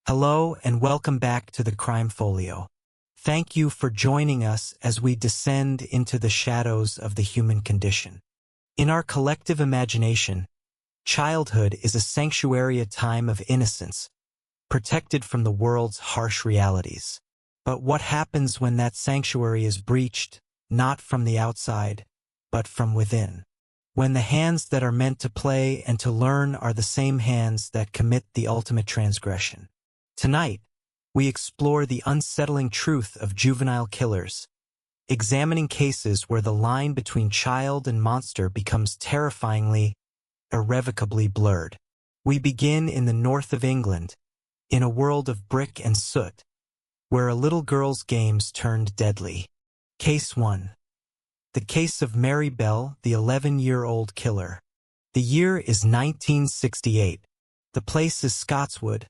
Hello and welcome back to the Crime Folio. Thank you for joining us as we descend into the shadows of the human condition. In our collective imagination, childhood is a sanctuary, a time of innocence, protected from the world's harsh realities. But what happens when that sanctuary is breached, not from the outside, but from within? When the hands that are meant to play and to learn are the same hands that commit the ultimate transgression. Tonight, we explore the unsettling truth of juvenile killers, examining cases where the line between child and monster becomes terrifyingly, irrevocably blurred. We begin in the north of England, in a world of brick and soot, where a little girl's games turned deadly. Case 1. The case of Mary Bell, the 11-year-old killer. The year is 1968. The place is Scotswood,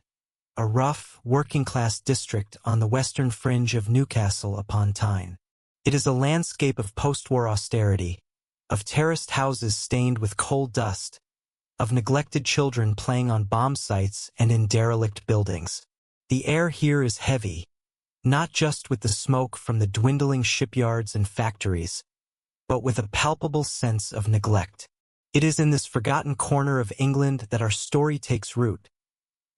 a rough, working-class district on the western fringe of Newcastle upon Tyne. It is a landscape of post-war austerity, of terraced houses stained with coal dust, of neglected children playing on bomb sites and in derelict buildings. The air here is heavy, not just with the smoke from the dwindling shipyards and factories, but with a palpable sense of neglect. It is in this forgotten corner of England that our story takes root,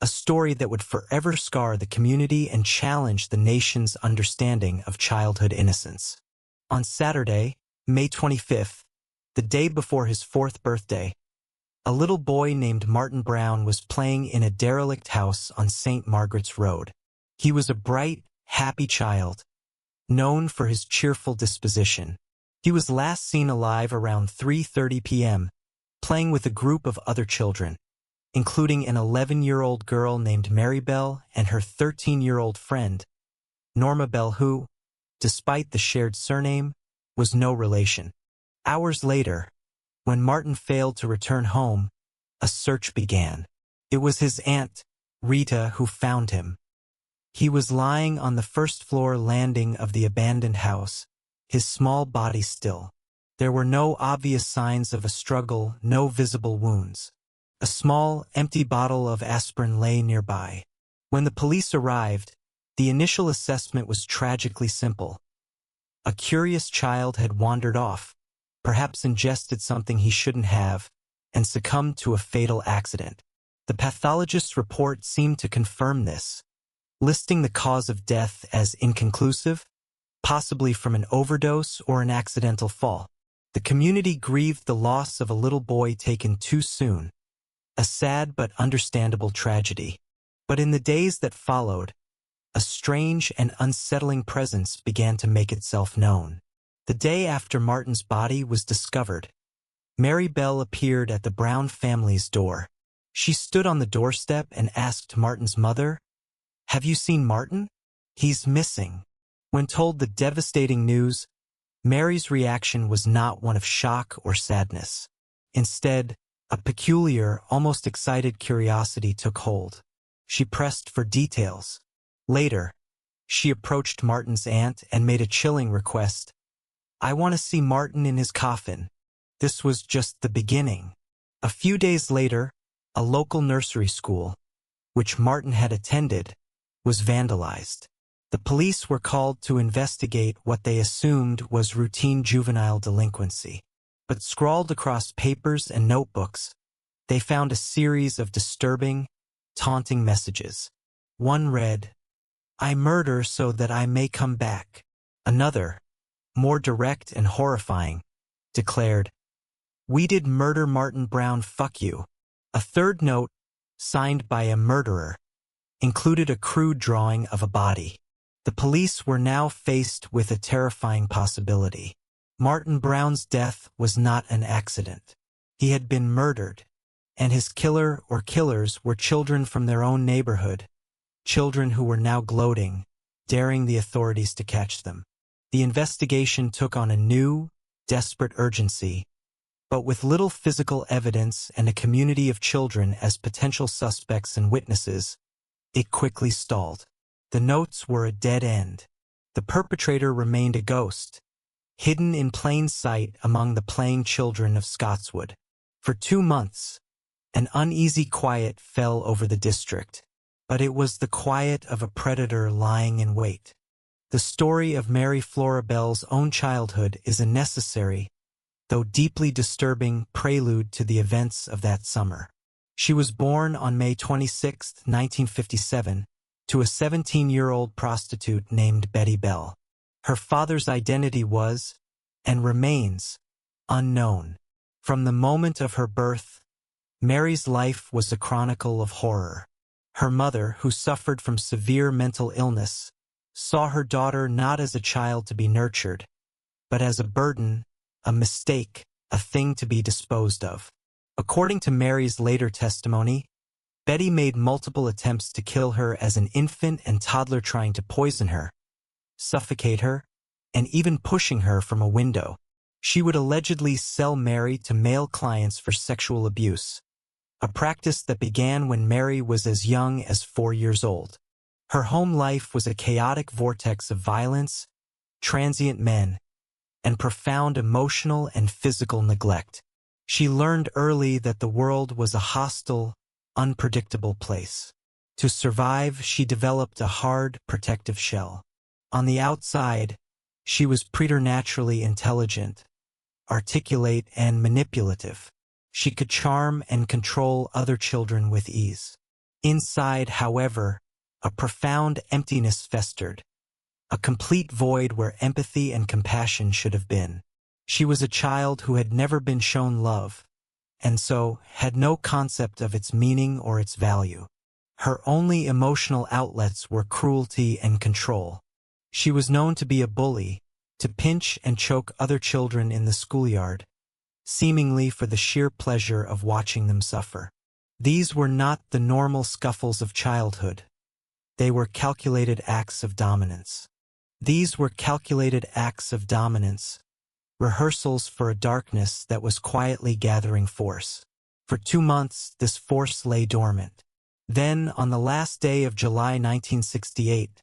a story that would forever scar the community and challenge the nation's understanding of childhood innocence. On Saturday, May 25th, the day before his 4th birthday, a little boy named Martin Brown was playing in a derelict house on St. Margaret's Road. He was a bright, happy child, known for his cheerful disposition. He was last seen alive around 3:30 p.m., playing with a group of other children, including an 11-year-old girl named Mary Bell and her 13-year-old friend, Norma Bell, who, despite the shared surname, was no relation. Hours later, when Martin failed to return home, a search began. It was his aunt, Rita, who found him. He was lying on the first-floor landing of the abandoned house, his small body still. There were no obvious signs of a struggle, no visible wounds. A small, empty bottle of aspirin lay nearby. When the police arrived, the initial assessment was tragically simple. A curious child had wandered off, perhaps ingested something he shouldn't have, and succumbed to a fatal accident. The pathologist's report seemed to confirm this, listing the cause of death as inconclusive, possibly from an overdose or an accidental fall. The community grieved the loss of a little boy taken too soon, a sad but understandable tragedy. But in the days that followed, a strange and unsettling presence began to make itself known. The day after Martin's body was discovered, Mary Bell appeared at the Brown family's door. She stood on the doorstep and asked Martin's mother, "Have you seen Martin? He's missing." When told the devastating news, Mary's reaction was not one of shock or sadness. Instead, a peculiar, almost excited curiosity took hold. She pressed for details. Later, she approached Martin's aunt and made a chilling request. "I want to see Martin in his coffin." This was just the beginning. A few days later, a local nursery school, which Martin had attended, was vandalized. The police were called to investigate what they assumed was routine juvenile delinquency. But scrawled across papers and notebooks, they found a series of disturbing, taunting messages. One read, "I murder so that I may come back." Another, more direct and horrifying, declared, "We did murder Martin Brown, fuck you." A third note, signed by a murderer, included a crude drawing of a body. The police were now faced with a terrifying possibility. Martin Brown's death was not an accident. He had been murdered, and his killer or killers were children from their own neighborhood, children who were now gloating, daring the authorities to catch them. The investigation took on a new, desperate urgency, but with little physical evidence and a community of children as potential suspects and witnesses, it quickly stalled. The notes were a dead end. The perpetrator remained a ghost, hidden in plain sight among the playing children of Scotswood. For 2 months, an uneasy quiet fell over the district. but it was the quiet of a predator lying in wait. The story of Mary Flora Bell's own childhood is a necessary, though deeply disturbing, prelude to the events of that summer. She was born on May 26, 1957, to a 17-year-old prostitute named Betty Bell. Her father's identity was, and remains, unknown. From the moment of her birth, Mary's life was a chronicle of horror. Her mother, who suffered from severe mental illness, saw her daughter not as a child to be nurtured, but as a burden, a mistake, a thing to be disposed of. According to Mary's later testimony, Betty made multiple attempts to kill her as an infant and toddler, trying to poison her, suffocate her, and even pushing her from a window. She would allegedly sell Mary to male clients for sexual abuse, a practice that began when Mary was as young as 4 years old. Her home life was a chaotic vortex of violence, transient men, and profound emotional and physical neglect. She learned early that the world was a hostile, unpredictable place. To survive, she developed a hard, protective shell. On the outside, she was preternaturally intelligent, articulate, and manipulative. She could charm and control other children with ease. Inside, however, a profound emptiness festered, a complete void where empathy and compassion should have been. She was a child who had never been shown love, and so had no concept of its meaning or its value. Her only emotional outlets were cruelty and control. She was known to be a bully, to pinch and choke other children in the schoolyard, seemingly for the sheer pleasure of watching them suffer. These were not the normal scuffles of childhood. They were calculated acts of dominance. Rehearsals for a darkness that was quietly gathering force. For 2 months, this force lay dormant. Then, on the last day of July 1968,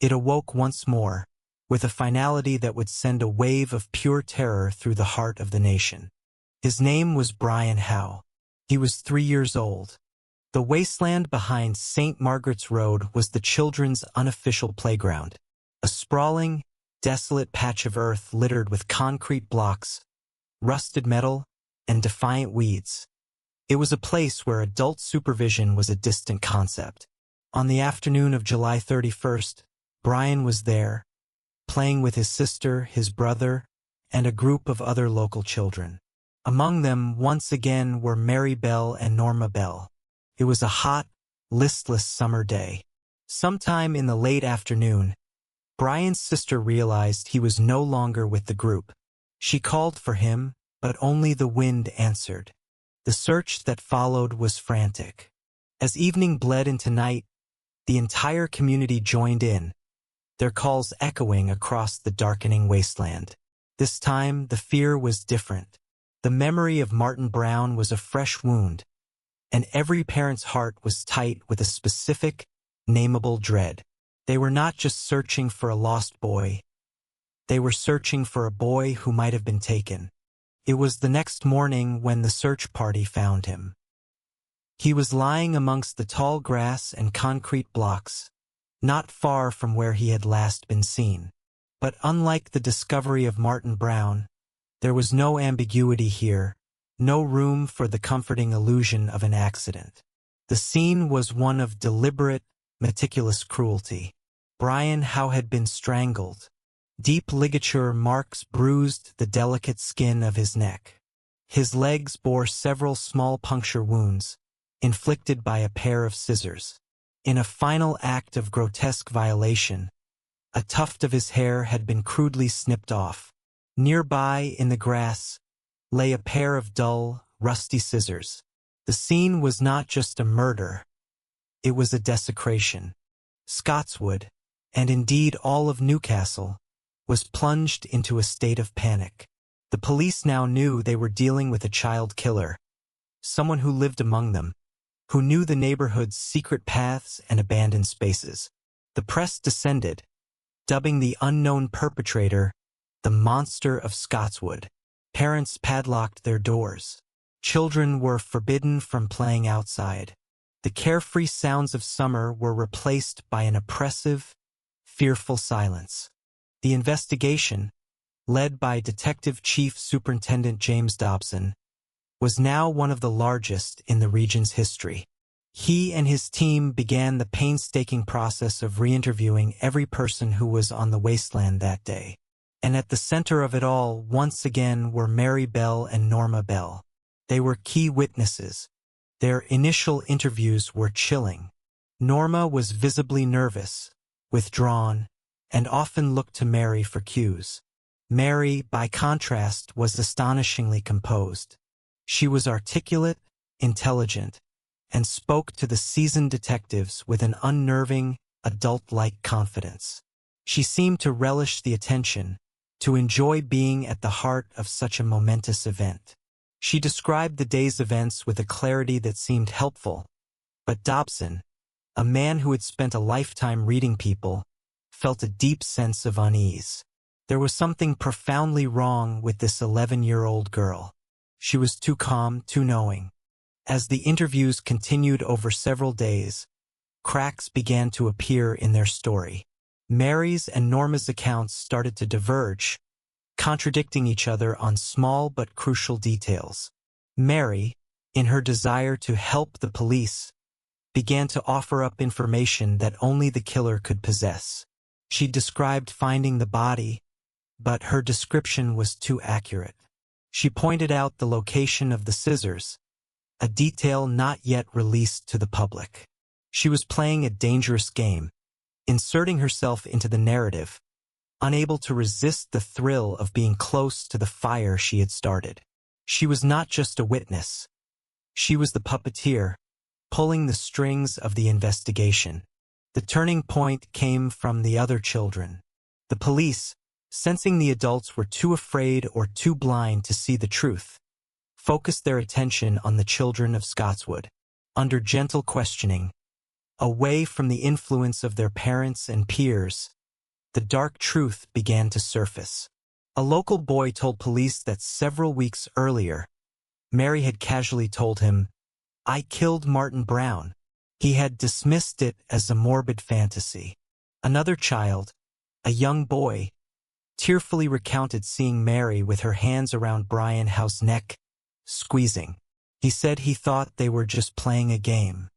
it awoke once more, with a finality that would send a wave of pure terror through the heart of the nation. His name was Brian Howe. He was 3 years old. The wasteland behind St. Margaret's Road was the children's unofficial playground, a sprawling, desolate patch of earth littered with concrete blocks, rusted metal, and defiant weeds. It was a place where adult supervision was a distant concept. On the afternoon of July 31st, Brian was there, playing with his sister, his brother, and a group of other local children. Among them, once again, were Mary Bell and Norma Bell. It was a hot, listless summer day. Sometime in the late afternoon, Brian's sister realized he was no longer with the group. She called for him, but only the wind answered. The search that followed was frantic. As evening bled into night, the entire community joined in, their calls echoing across the darkening wasteland. This time, the fear was different. The memory of Martin Brown was a fresh wound, and every parent's heart was tight with a specific, nameable dread. They were not just searching for a lost boy. They were searching for a boy who might have been taken. It was the next morning when the search party found him. He was lying amongst the tall grass and concrete blocks, not far from where he had last been seen. But unlike the discovery of Martin Brown, there was no ambiguity here, no room for the comforting illusion of an accident. The scene was one of deliberate, meticulous cruelty. Brian Howe had been strangled. Deep ligature marks bruised the delicate skin of his neck. His legs bore several small puncture wounds, inflicted by a pair of scissors. In a final act of grotesque violation, a tuft of his hair had been crudely snipped off. Nearby, in the grass, lay a pair of dull, rusty scissors. The scene was not just a murder. It was a desecration. Scotswood, and indeed all of Newcastle, was plunged into a state of panic. The police now knew they were dealing with a child killer, someone who lived among them, who knew the neighborhood's secret paths and abandoned spaces. The press descended, dubbing the unknown perpetrator the monster of Scotswood. Parents padlocked their doors. Children were forbidden from playing outside. The carefree sounds of summer were replaced by an oppressive, fearful silence. The investigation, led by Detective Chief Superintendent James Dobson, was now one of the largest in the region's history. He and his team began the painstaking process of re-interviewing every person who was on the wasteland that day. And at the center of it all, once again, were Mary Bell and Norma Bell. They were key witnesses. Their initial interviews were chilling. Norma was visibly nervous, withdrawn, and often looked to Mary for cues. Mary, by contrast, was astonishingly composed. She was articulate, intelligent, and spoke to the seasoned detectives with an unnerving, adult-like confidence. She seemed to relish the attention, to enjoy being at the heart of such a momentous event. She described the day's events with a clarity that seemed helpful, but Dobson, a man who had spent a lifetime reading people, felt a deep sense of unease. There was something profoundly wrong with this 11-year-old girl. She was too calm, too knowing. As the interviews continued over several days, cracks began to appear in their story. Mary's and Norma's accounts started to diverge, contradicting each other on small but crucial details. Mary, in her desire to help the police, began to offer up information that only the killer could possess. She described finding the body, but her description was too accurate. She pointed out the location of the scissors, a detail not yet released to the public. She was playing a dangerous game, inserting herself into the narrative, unable to resist the thrill of being close to the fire she had started. She was not just a witness. She was the puppeteer, pulling the strings of the investigation. The turning point came from the other children. The police, sensing the adults were too afraid or too blind to see the truth, focused their attention on the children of Scotswood. Under gentle questioning, away from the influence of their parents and peers, the dark truth began to surface. A local boy told police that several weeks earlier, Mary had casually told him, "I killed Martin Brown." He had dismissed it as a morbid fantasy. Another child, a young boy, tearfully recounted seeing Mary with her hands around Brian House's neck, squeezing. He said he thought they were just playing a game.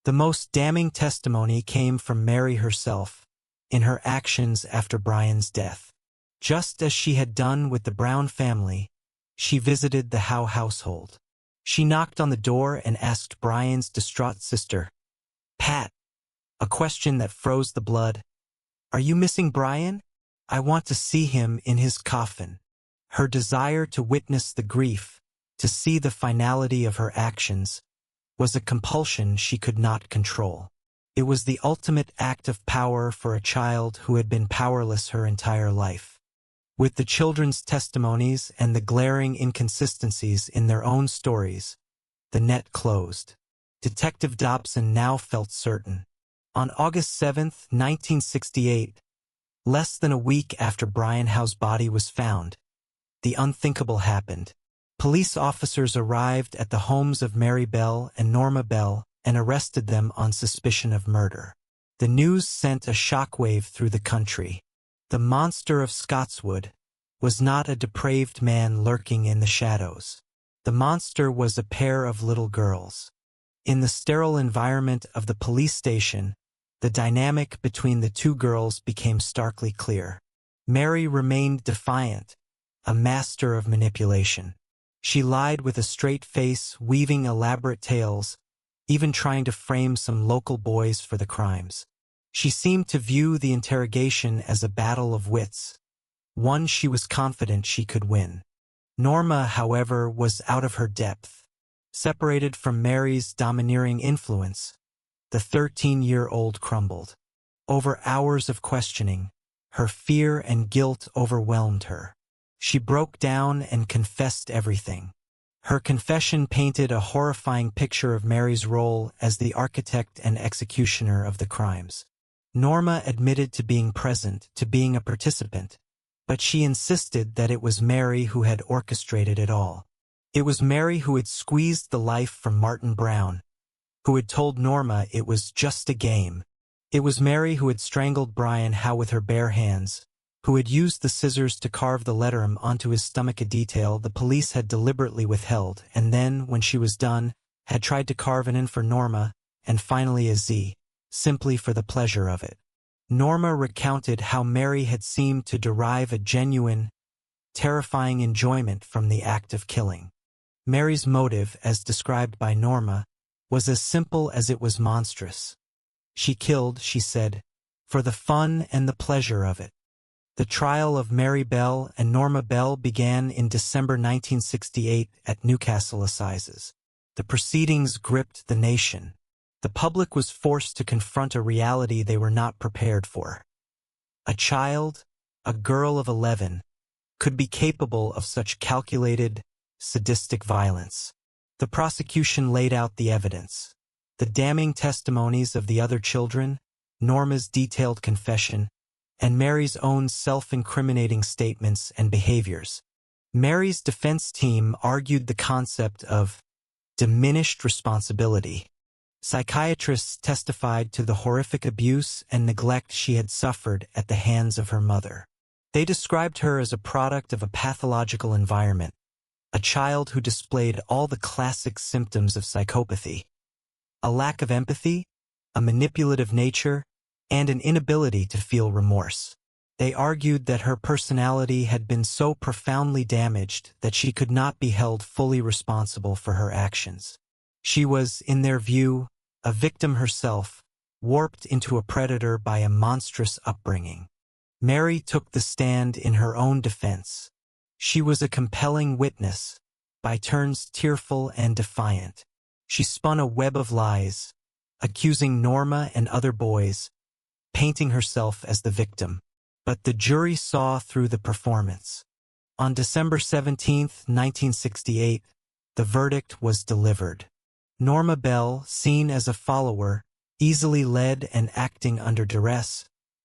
The most damning testimony came from Mary herself, in her actions after Brian's death. Just as she had done with the Brown family, she visited the Howe household. She knocked on the door and asked Brian's distraught sister, "Pat," a question that froze the blood, "Are you missing Brian? I want to see him in his coffin." Her desire to witness the grief, to see the finality of her actions, was a compulsion she could not control. It was the ultimate act of power for a child who had been powerless her entire life. With the children's testimonies and the glaring inconsistencies in their own stories, the net closed. Detective Dobson now felt certain. On August 7, 1968, less than a week after Brian House's body was found, the unthinkable happened. Police officers arrived at the homes of Mary Bell and Norma Bell and arrested them on suspicion of murder. The news sent a shockwave through the country. The monster of Scotswood was not a depraved man lurking in the shadows. The monster was a pair of little girls. In the sterile environment of the police station, the dynamic between the two girls became starkly clear. Mary remained defiant, a master of manipulation. She lied with a straight face, weaving elaborate tales, even trying to frame some local boys for the crimes. She seemed to view the interrogation as a battle of wits, one she was confident she could win. Norma, however, was out of her depth. Separated from Mary's domineering influence, the 13-year-old crumbled. Over hours of questioning, her fear and guilt overwhelmed her. She broke down and confessed everything. Her confession painted a horrifying picture of Mary's role as the architect and executioner of the crimes. Norma admitted to being present, to being a participant, but she insisted that it was Mary who had orchestrated it all. It was Mary who had squeezed the life from Martin Brown, who had told Norma it was just a game. It was Mary who had strangled Brian Howe with her bare hands, who had used the scissors to carve the letter M onto his stomach, a detail the police had deliberately withheld, and then, when she was done, had tried to carve an N for Norma, and finally a Z, simply for the pleasure of it. Norma recounted how Mary had seemed to derive a genuine, terrifying enjoyment from the act of killing. Mary's motive, as described by Norma, was as simple as it was monstrous. She killed, she said, for the fun and the pleasure of it. The trial of Mary Bell and Norma Bell began in December 1968 at Newcastle Assizes. The proceedings gripped the nation. The public was forced to confront a reality they were not prepared for. A child, a girl of 11, could be capable of such calculated, sadistic violence. The prosecution laid out the evidence. The damning testimonies of the other children, Norma's detailed confession, and Mary's own self-incriminating statements and behaviors. Mary's defense team argued the concept of diminished responsibility. Psychiatrists testified to the horrific abuse and neglect she had suffered at the hands of her mother. They described her as a product of a pathological environment, a child who displayed all the classic symptoms of psychopathy: a lack of empathy, a manipulative nature, and an inability to feel remorse. They argued that her personality had been so profoundly damaged that she could not be held fully responsible for her actions. She was, in their view, a victim herself, warped into a predator by a monstrous upbringing. Mary took the stand in her own defense. She was a compelling witness, by turns tearful and defiant. She spun a web of lies, accusing Norma and other boys, painting herself as the victim. But the jury saw through the performance. On December 17, 1968, the verdict was delivered. Norma Bell, seen as a follower, easily led and acting under duress,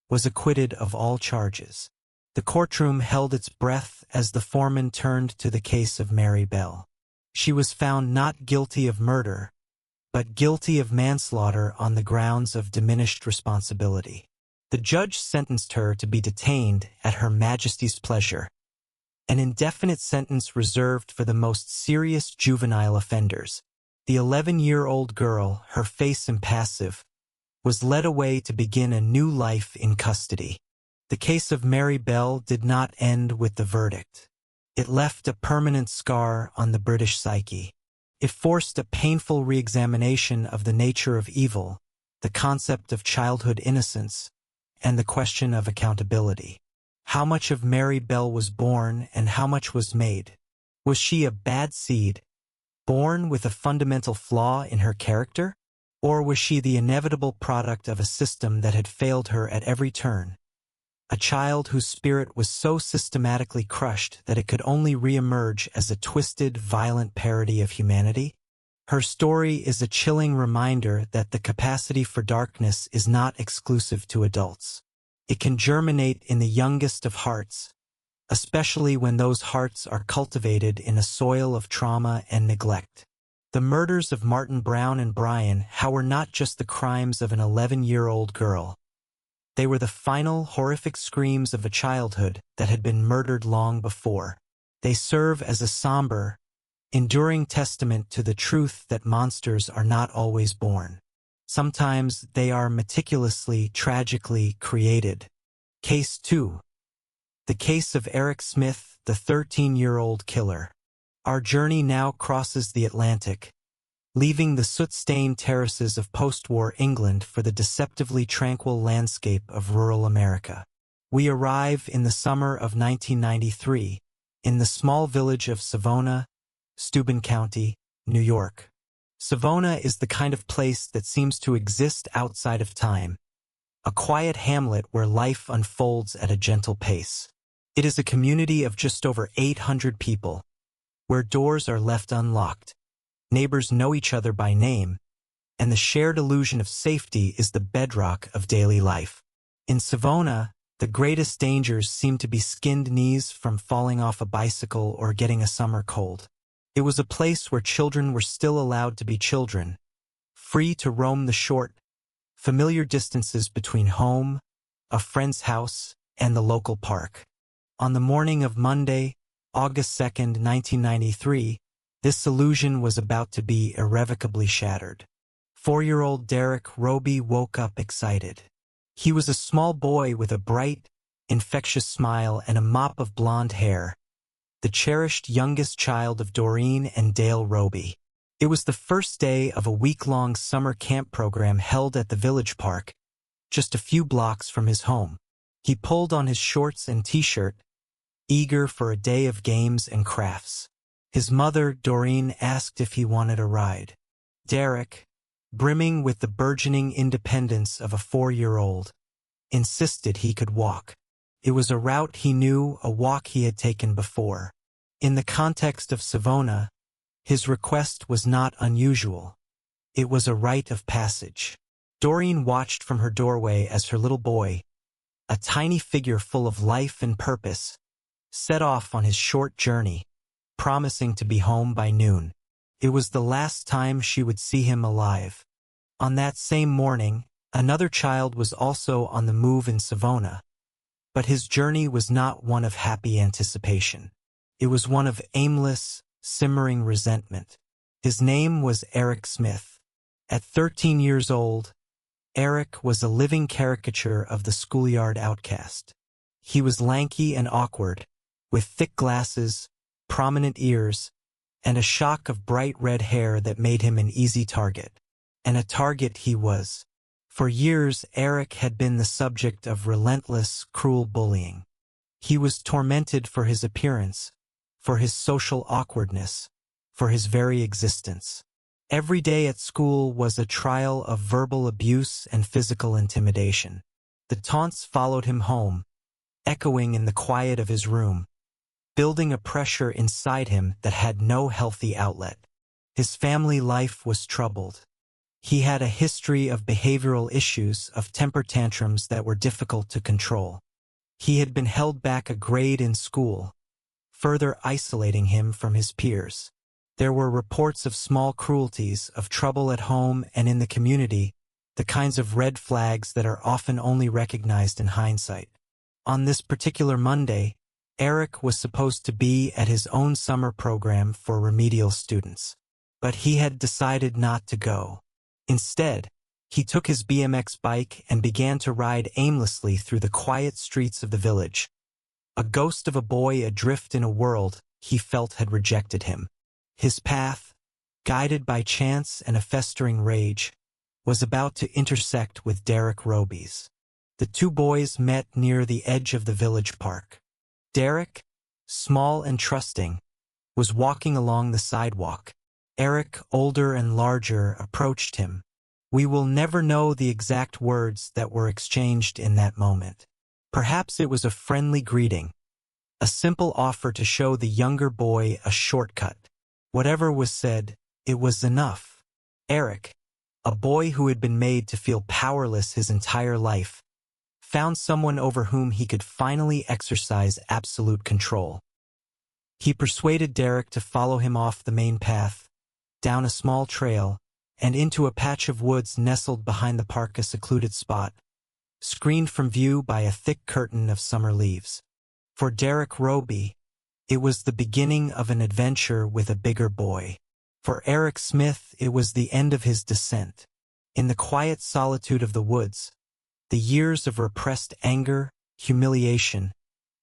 was acquitted of all charges. The courtroom held its breath as the foreman turned to the case of Mary Bell. She was found not guilty of murder, but guilty of manslaughter on the grounds of diminished responsibility. The judge sentenced her to be detained at Her Majesty's pleasure, an indefinite sentence reserved for the most serious juvenile offenders. The 11-year-old girl, her face impassive, was led away to begin a new life in custody. The case of Mary Bell did not end with the verdict. It left a permanent scar on the British psyche. It forced a painful re-examination of the nature of evil, the concept of childhood innocence, and the question of accountability. How much of Mary Bell was born and how much was made? Was she a bad seed, born with a fundamental flaw in her character? Or was she the inevitable product of a system that had failed her at every turn? A child whose spirit was so systematically crushed that it could only re-emerge as a twisted, violent parody of humanity? Her story is a chilling reminder that the capacity for darkness is not exclusive to adults. It can germinate in the youngest of hearts, especially when those hearts are cultivated in a soil of trauma and neglect. The murders of Martin Brown and Brian Howe were not just the crimes of an 11-year-old girl. They were the final horrific screams of a childhood that had been murdered long before. They serve as a somber, enduring testament to the truth that monsters are not always born. Sometimes they are meticulously, tragically created. Case 2. The case of Eric Smith, the 13-year-old killer. Our journey now crosses the Atlantic, leaving the soot-stained terraces of post-war England for the deceptively tranquil landscape of rural America. We arrive in the summer of 1993, in the small village of Savona, Steuben County, New York. Savona is the kind of place that seems to exist outside of time, a quiet hamlet where life unfolds at a gentle pace. It is a community of just over 800 people, where doors are left unlocked. Neighbors know each other by name, and the shared illusion of safety is the bedrock of daily life. In Savona, the greatest dangers seem to be skinned knees from falling off a bicycle or getting a summer cold. It was a place where children were still allowed to be children, free to roam the short, familiar distances between home, a friend's house, and the local park. On the morning of Monday, August 2nd, 1993, this illusion was about to be irrevocably shattered. 4-year-old Derek Roby woke up excited. He was a small boy with a bright, infectious smile and a mop of blonde hair, the cherished youngest child of Doreen and Dale Roby. It was the first day of a week-long summer camp program held at the village park, just a few blocks from his home. He pulled on his shorts and t-shirt, eager for a day of games and crafts. His mother, Doreen, asked if he wanted a ride. Derek, brimming with the burgeoning independence of a 4-year-old, insisted he could walk. It was a route he knew, a walk he had taken before. In the context of Savona, his request was not unusual. It was a rite of passage. Doreen watched from her doorway as her little boy, a tiny figure full of life and purpose, set off on his short journey, promising to be home by noon. It was the last time she would see him alive. On that same morning, another child was also on the move in Savona, but his journey was not one of happy anticipation. It was one of aimless, simmering resentment. His name was Eric Smith. At 13 years old, Eric was a living caricature of the schoolyard outcast. He was lanky and awkward, with thick glasses, prominent ears, and a shock of bright red hair that made him an easy target. And a target he was. For years, Eric had been the subject of relentless, cruel bullying. He was tormented for his appearance, for his social awkwardness, for his very existence. Every day at school was a trial of verbal abuse and physical intimidation. The taunts followed him home, echoing in the quiet of his room, building a pressure inside him that had no healthy outlet. His family life was troubled. He had a history of behavioral issues, of temper tantrums that were difficult to control. He had been held back a grade in school, further isolating him from his peers. There were reports of small cruelties, of trouble at home and in the community, the kinds of red flags that are often only recognized in hindsight. On this particular Monday, Eric was supposed to be at his own summer program for remedial students. But he had decided not to go. Instead, he took his BMX bike and began to ride aimlessly through the quiet streets of the village, a ghost of a boy adrift in a world he felt had rejected him. His path, guided by chance and a festering rage, was about to intersect with Derek Roby's. The two boys met near the edge of the village park. Derek, small and trusting, was walking along the sidewalk. Eric, older and larger, approached him. We will never know the exact words that were exchanged in that moment. Perhaps it was a friendly greeting, a simple offer to show the younger boy a shortcut. Whatever was said, it was enough. Eric, a boy who had been made to feel powerless his entire life, found someone over whom he could finally exercise absolute control. He persuaded Derek to follow him off the main path, down a small trail, and into a patch of woods nestled behind the park, a secluded spot, screened from view by a thick curtain of summer leaves. For Derek Roby, it was the beginning of an adventure with a bigger boy. For Eric Smith, it was the end of his descent. In the quiet solitude of the woods, the years of repressed anger, humiliation,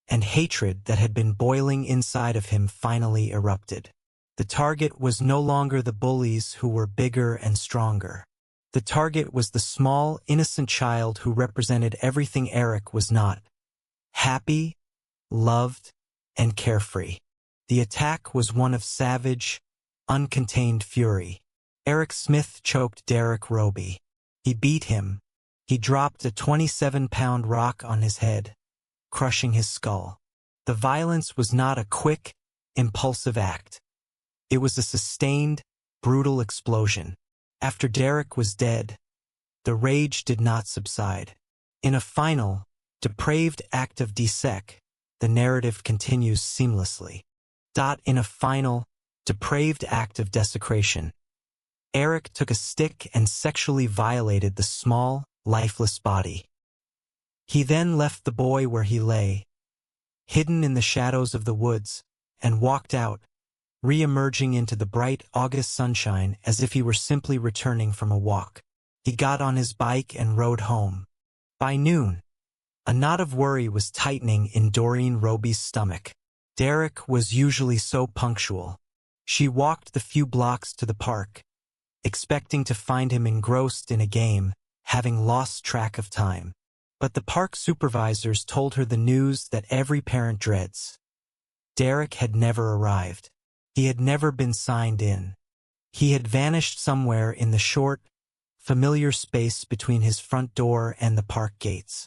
and hatred that had been boiling inside of him finally erupted. The target was no longer the bullies who were bigger and stronger. The target was the small, innocent child who represented everything Eric was not: happy, loved, and carefree. The attack was one of savage, uncontained fury. Eric Smith choked Derek Roby. He beat him. He dropped a 27-pound rock on his head, crushing his skull. The violence was not a quick, impulsive act. It was a sustained, brutal explosion. After Derek was dead, the rage did not subside. In a final, depraved act of desec, the narrative continues seamlessly. In a final, depraved act of desecration, Eric took a stick and sexually violated the small, lifeless body. He then left the boy where he lay, hidden in the shadows of the woods, and walked out, re-emerging into the bright August sunshine as if he were simply returning from a walk. He got on his bike and rode home. By noon, a knot of worry was tightening in Doreen Roby's stomach. Derek was usually so punctual. She walked the few blocks to the park, expecting to find him engrossed in a game, having lost track of time. But the park supervisors told her the news that every parent dreads. Derek had never arrived. He had never been signed in. He had vanished somewhere in the short, familiar space between his front door and the park gates.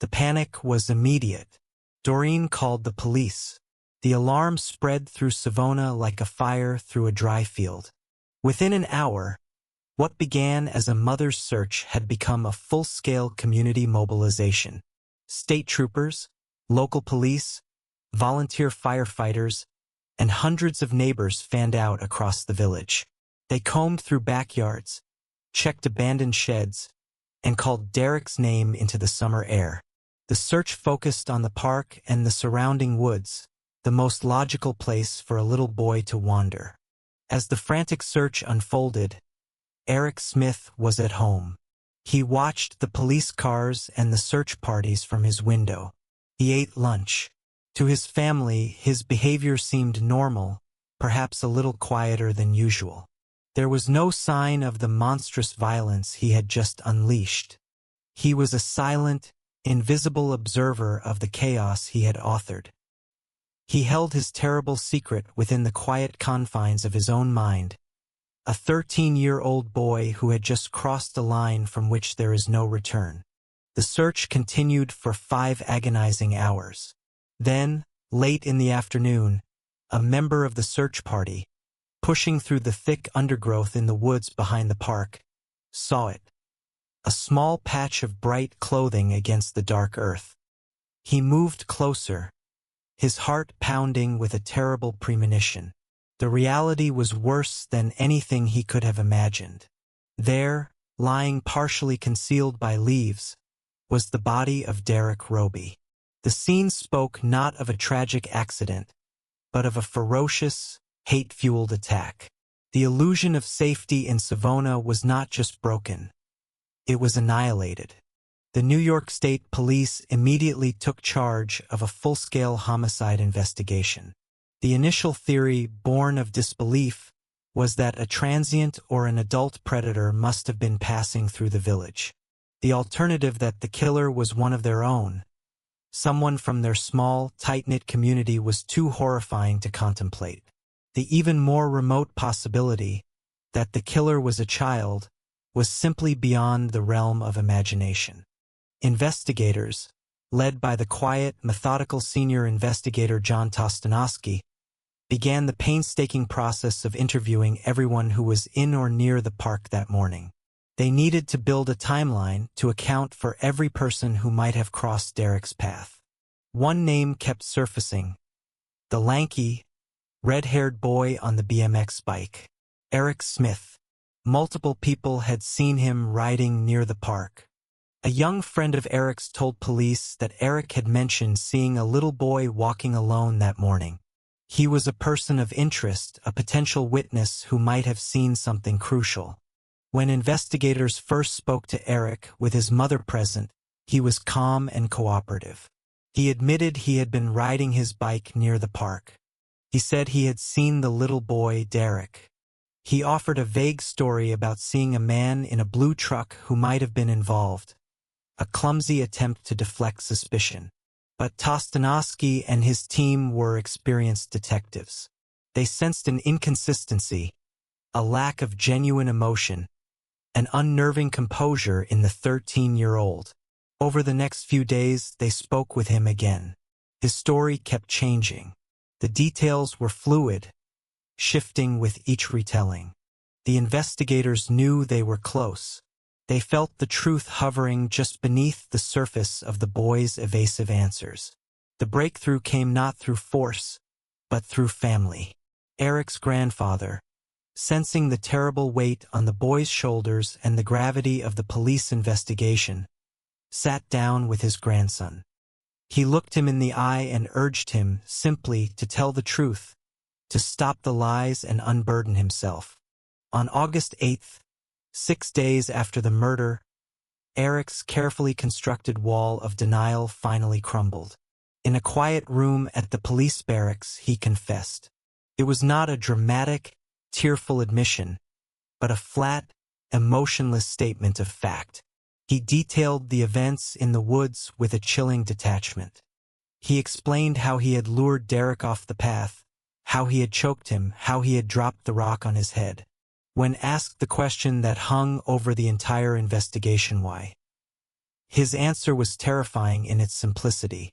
The panic was immediate. Doreen called the police. The alarm spread through Savona like a fire through a dry field. Within an hour, what began as a mother's search had become a full-scale community mobilization. State troopers, local police, volunteer firefighters, and hundreds of neighbors fanned out across the village. They combed through backyards, checked abandoned sheds, and called Derek's name into the summer air. The search focused on the park and the surrounding woods, the most logical place for a little boy to wander. As the frantic search unfolded, Eric Smith was at home. He watched the police cars and the search parties from his window. He ate lunch. To his family, his behavior seemed normal, perhaps a little quieter than usual. There was no sign of the monstrous violence he had just unleashed. He was a silent, invisible observer of the chaos he had authored. He held his terrible secret within the quiet confines of his own mind, a 13-year-old boy who had just crossed a line from which there is no return. The search continued for 5 agonizing hours. Then, late in the afternoon, a member of the search party, pushing through the thick undergrowth in the woods behind the park, saw it. A small patch of bright clothing against the dark earth. He moved closer, his heart pounding with a terrible premonition. The reality was worse than anything he could have imagined. There, lying partially concealed by leaves, was the body of Derek Roby. The scene spoke not of a tragic accident, but of a ferocious, hate-fueled attack. The illusion of safety in Savona was not just broken. It was annihilated. The New York State Police immediately took charge of a full-scale homicide investigation. The initial theory, born of disbelief, was that a transient or an adult predator must have been passing through the village. The alternative that the killer was one of their own, someone from their small, tight-knit community, was too horrifying to contemplate. The even more remote possibility that the killer was a child was simply beyond the realm of imagination. Investigators, led by the quiet, methodical senior investigator John Tostanovsky, began the painstaking process of interviewing everyone who was in or near the park that morning. They needed to build a timeline to account for every person who might have crossed Derek's path. One name kept surfacing: the lanky, red-haired boy on the BMX bike. Eric Smith. Multiple people had seen him riding near the park. A young friend of Eric's told police that Eric had mentioned seeing a little boy walking alone that morning. He was a person of interest, a potential witness who might have seen something crucial. When investigators first spoke to Eric, with his mother present, he was calm and cooperative. He admitted he had been riding his bike near the park. He said he had seen the little boy, Derek. He offered a vague story about seeing a man in a blue truck who might have been involved, a clumsy attempt to deflect suspicion. But Tostanovsky and his team were experienced detectives. They sensed an inconsistency, a lack of genuine emotion, an unnerving composure in the 13-year-old. Over the next few days, they spoke with him again. His story kept changing. The details were fluid, shifting with each retelling. The investigators knew they were close. They felt the truth hovering just beneath the surface of the boy's evasive answers. The breakthrough came not through force, but through family. Eric's grandfather, Sensing the terrible weight on the boy's shoulders and the gravity of the police investigation, sat down with his grandson. He looked him in the eye and urged him simply to tell the truth, to stop the lies and unburden himself. On August 8th, 6 days after the murder, Eric's carefully constructed wall of denial finally crumbled. In a quiet room at the police barracks, he confessed. It was not a dramatic, tearful admission, but a flat, emotionless statement of fact. He detailed the events in the woods with a chilling detachment. He explained how he had lured Derek off the path, how he had choked him, how he had dropped the rock on his head. When asked the question that hung over the entire investigation, why, his answer was terrifying in its simplicity.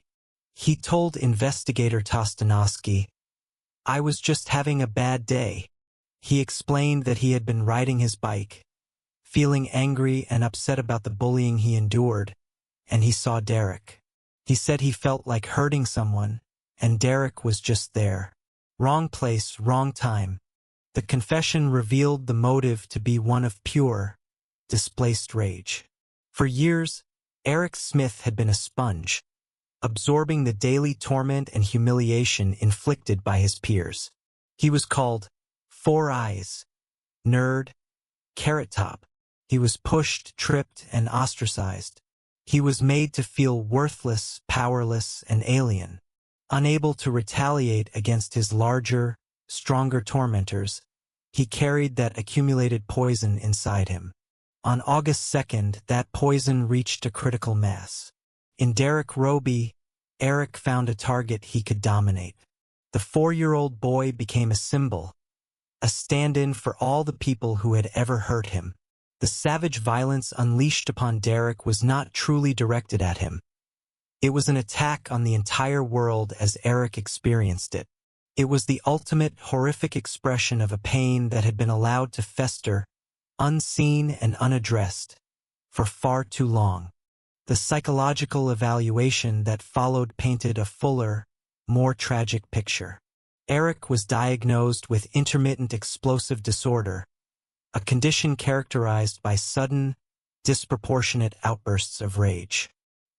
He told investigator Tostanovsky, "I was just having a bad day." He explained that he had been riding his bike, feeling angry and upset about the bullying he endured, and he saw Derek. He said he felt like hurting someone, and Derek was just there. Wrong place, wrong time. The confession revealed the motive to be one of pure, displaced rage. For years, Eric Smith had been a sponge, absorbing the daily torment and humiliation inflicted by his peers. He was called Four Eyes, Nerd, Carrot Top. He was pushed, tripped, and ostracized. He was made to feel worthless, powerless, and alien. Unable to retaliate against his larger, stronger tormentors, he carried that accumulated poison inside him. On August 2nd, that poison reached a critical mass. In Derek Roby, Eric found a target he could dominate. The 4-year-old boy became a symbol, a stand-in for all the people who had ever hurt him. The savage violence unleashed upon Derek was not truly directed at him. It was an attack on the entire world as Eric experienced it. It was the ultimate horrific expression of a pain that had been allowed to fester, unseen and unaddressed, for far too long. The psychological evaluation that followed painted a fuller, more tragic picture. Eric was diagnosed with intermittent explosive disorder, a condition characterized by sudden, disproportionate outbursts of rage.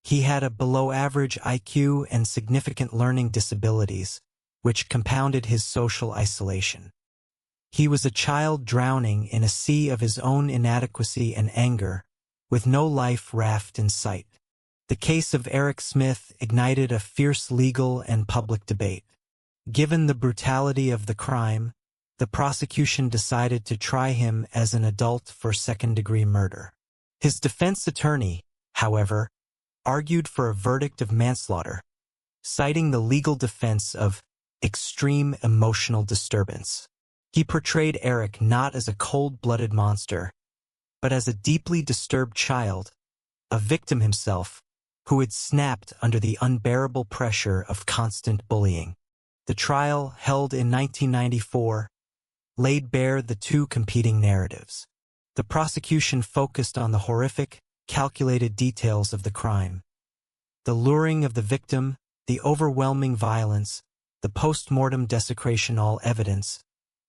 He had a below-average IQ and significant learning disabilities, which compounded his social isolation. He was a child drowning in a sea of his own inadequacy and anger, with no life raft in sight. The case of Eric Smith ignited a fierce legal and public debate. Given the brutality of the crime, the prosecution decided to try him as an adult for second-degree murder. His defense attorney, however, argued for a verdict of manslaughter, citing the legal defense of extreme emotional disturbance. He portrayed Eric not as a cold-blooded monster, but as a deeply disturbed child, a victim himself, who had snapped under the unbearable pressure of constant bullying. The trial, held in 1994, laid bare the two competing narratives. The prosecution focused on the horrific, calculated details of the crime. The luring of the victim, the overwhelming violence, the post-mortem desecration, all evidence,